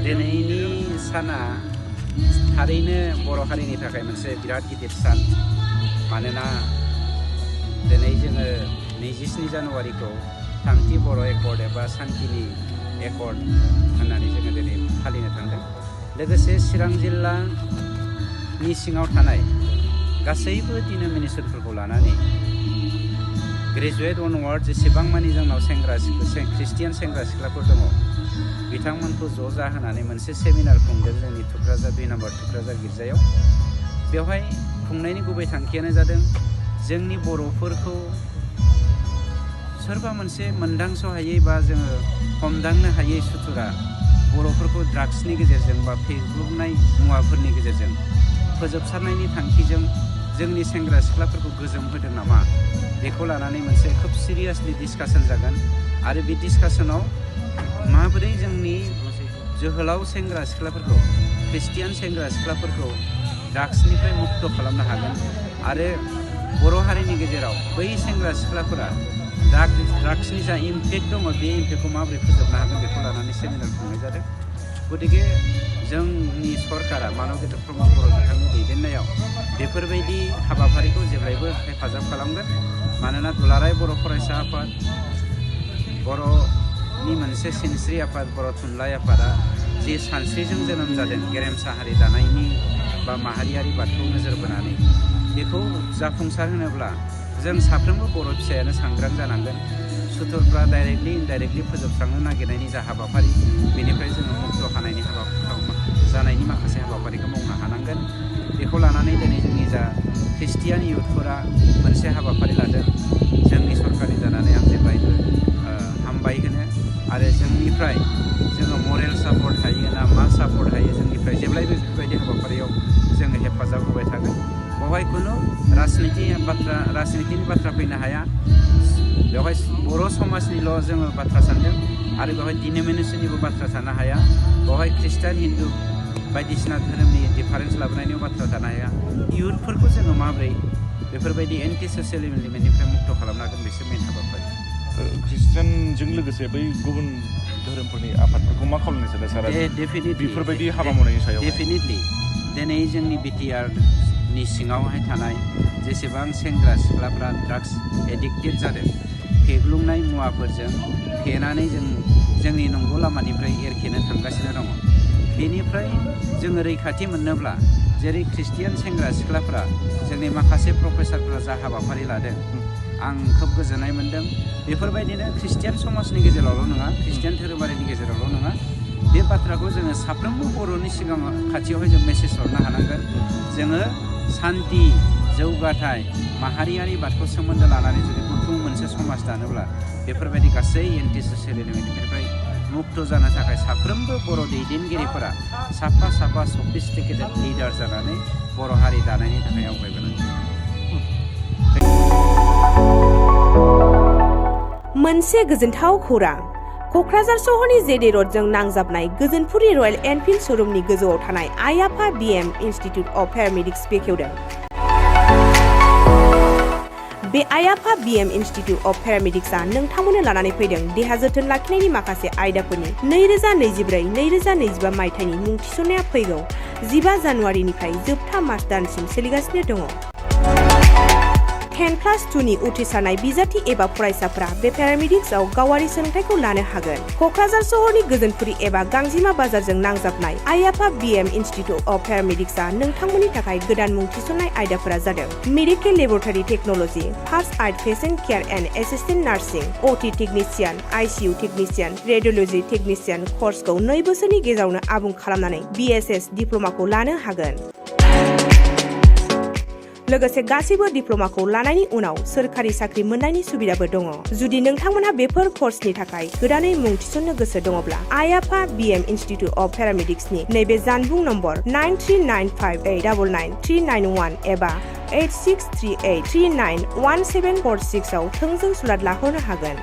दिनैनि साना थारैनो बर' हारिनि थाखाय मोनसे बिराद गिदिर सान मानोना दिनै जोङो 27 जानुवारिखौ थामथि बर' एकर्ड एबा सान्तिनि एकर्ड होननानै जोङो दिनै फालिनो थांदों। लोगोसे चिरां जिल्लानि सिङाव थानाय गासैबो डिनोमिनेसनफोरखौ लानानै ग्रेजुवेट अनवार्ड जेसेबां मानि जोंनाव ख्रिस्टियान सेंग्रा सिख्लाफोर दङ बिथांमोनखौ ज' जाहोनानै मोनसे सेमिनार खुंदों जोंनि थुक्राझार 2 नम्बर थुक्राझार गिर्जायाव। बेवहाय खुंनायनि गुबै थांखियानो जादों जोंनि बर'फोरखौ सोरबा मोनसे मोनदांस' हायै बा जोङो हमदांनो हायै सुथुरा बर'फोरखौ ड्राग्सनि गेजेरजों बा फेग्लुंनाय मुवाफोरनि गेजेरजों फोजोबस्रांनायनि थांखिजों जोंनि सेंग्रा सिख्लाफोरखौ गोजोम होदों नामा बेखौ लानानै मोनसे खोब सिरियासलि डिसकासन जागोन आरो बे डिसकासनाव माबोरै जोंनि जोहोलाव सेंग्रा सिख्लाफोरखौ ख्रिस्टियान सेंग्रा सिख्लाफोरखौ ड्राग्सनिफ्राय मुक्त खालामनो हागोन आरो बर' हारिनि गेजेराव बै सेंग्रा सिख्लाफोरा ड्राग्सनि जा इम्पेक्ट दङ बे इम्पेक्टखौ माबोरै फोजोबनो हागोन बेखौ लानानै सेमिनार खुंनाय जादों। गतिके जोंनि सरकारा मानब गेदेर प्रमद बर' बिथांनि दैदेननायाव बेफोरबायदि हाबाफारिखौ जेब्लायबो हेफाजाब खालामगोन मानोना दुलाराय बर' फरायसा आफाद बर'नि मोनसे सिनस्रि आफाद बर' थुनलाइ आफादा जि सानस्रिजों जोनोम जादों गेरेमसा हारि दानायनि बा माहारियारि बादखौ नोजोर बोनानै बेखौ जाफुंसार होनोब्ला जों साफ्रोमबो बर' फिसायानो सांग्रां जानांगोन। सुथुरफ्रा डाइरेक्टलि इनडाइरेक्टलि फोजोबस्रांनो नागिरनायनि जा हाबाफारि बेनिफ्राय जोङो मुक्त जानायनि माखासे हाबाफारिखौ मावनो हानांगोन। बेखौ लानानै दिनै जोंनि जा ख्रिस्टियान इयुथफोरा मोनसे हाबाफारि लादों जोंनि सरकारनि जानानै आं जेब्लायबो हामबाय होनो आरो जोंनिफ्राय जोङो मरेल सापर्ट हायो ना मा सापर्ट हायो जोंनिफ्राय जेब्लायबो बेफोरबायदि हाबाफारियाव जोङो हेफाजाब होबाय थागोन। बेवहाय खुनु राजनितिनि बाथ्रा फैनो हाया। बेवहाय बर' समाजनिल' जोङो बाथ्रा सानदों आरो बेवहाय डिनोमिनेसननिबो बाथ्रा थानो हाया। बेवहाय ख्रिस्टान हिन्दु बायदिसिना धोरोमनि डिफारेन्स लाबोनायनिबो बाथ्रा थानो हाया। इयुथफोरखौ जोङो माबोरै बेफोरबायदि एन्टि ससियेल एलिमेन्टनिफ्राय मुक्त खालामनो हागोन बेसो मेन हाबाफारि। ख्रिस्टियानजों लोगोसे बै गुबुन धोरोमफोरनि आफादफोरखौ मा खालामनो सानो सारा बेफोरबायदि हाबा मावनायनि सायाव? डेफिनेटलि दिनै जोंनि बिटिआरनि सिङावहाय थानाय जेसेबां सेंग्रा सिख्लाफ्रा ड्राग्स एडिक्टेड जादों फेग्लुंनाय मुवाफोरजों फेनानै जोंनि नंगौ लामानिफ्राय एरखेनो थांगासिनो दङ। बेनिफ्राय जोङो रैखाथि मोननोब्ला जेरै ख्रिस्टियान सेंग्रा सिख्लाफ्रा जोंनि माखासे प्रफेसारफ्रा जा हाबाफारि लादों आं खोब गोजोननाय मोन्दों। बेफोरबायदिनो ख्रिस्टियान समाजनि गेजेरावल' नङा ख्रिस्टियान धोरोमारिनि गेजेरावल' नङा बे बाथ्राखौ जोङो साफ्रोमबो बर'नि सिगाङाव खाथियावहाय जों मेसेज हरनो हानांगोन। जोङो सान्ति जौगाथाय माहारियारि बादखौ सोमोन्दो लानानै जुदि गुथुं मोनसे समाज दानोब्ला बेफोरबायदि गासै एन्टि ससियेल एलिमेन्टनिफ्राय मुक्त जानो थाखाय साफ्रोमबो बर' दैदेनगिरिफोरा साफा सफिस्टिकेटेड लिडार जानानै बर' हारि दानायनि थाखाय आवगायबोनांगोन। मोनसे गोजोनथाव खौरां क'क्राझार सहरनि जेडे रडजों नांजाबनाय गोजोनपुरि रयेल एनफिल्ड श'रुमनि गोजौआव थानाय आइ आफा बिएम इनस्टिट्युट अफ पेरामेडिक्स बेखेवदों। बे आइ आफा बिएम इनस्टिट्युट अफ पेरामेडिक्सआ नोंथांमोननो लानानै फैदों देहा जोथोन लाखिनायनि माखासे आयदाफोरनि 2024-2025 मायथाइनि मुं थिसननाया फैगौ 15 जानुवारिनिफ्राय जोबथा मार्च दानसिम सोलिगासिनो दङ। 10+2नि उथ्रिसारनाय बिजाथि एबा फरायसाफोरा बे पेरामेडिक्सआव गावारि सोलोंथाइखौ लानो हागोन। क'क्राझार सहरनि गोजोनपुरि एबा गांजिमा बाजारजों नांजाबनाय आइ आफा बिएम इनस्टिट्युट अफ पेरामेडिक्सआ नोंथांमोननि थाखाय गोदान मुं थिसननाय आयदाफोरा जादों medical laboratory technology, first aid patient care and assistant nursing, OT technician, ICU technician, radiology technician कर्सखौ 2 बोसोरनि गेजेरावनो आबुं खालामनानै बिएसएस डिप्ल'माखौ लानो हागोन। लोगोसे गासैबो डिप्ल'माखौ लानायनि उनाव सोरखारि साख्रि मोननायनि सुबिदाबो दङ। जुदि नोंथांमोनहा बेफोर कर्सनि थाखाय गोदानै मुं थिसननो गोसो दङब्ला आइ आफा बिएम इनस्टिट्युट अफ पेरामेडिक्सनि नैबे जानबुं नम्बर 9395899391 एबा 8638391746 आव थोंजों सुलाद लाहरनो हागोन।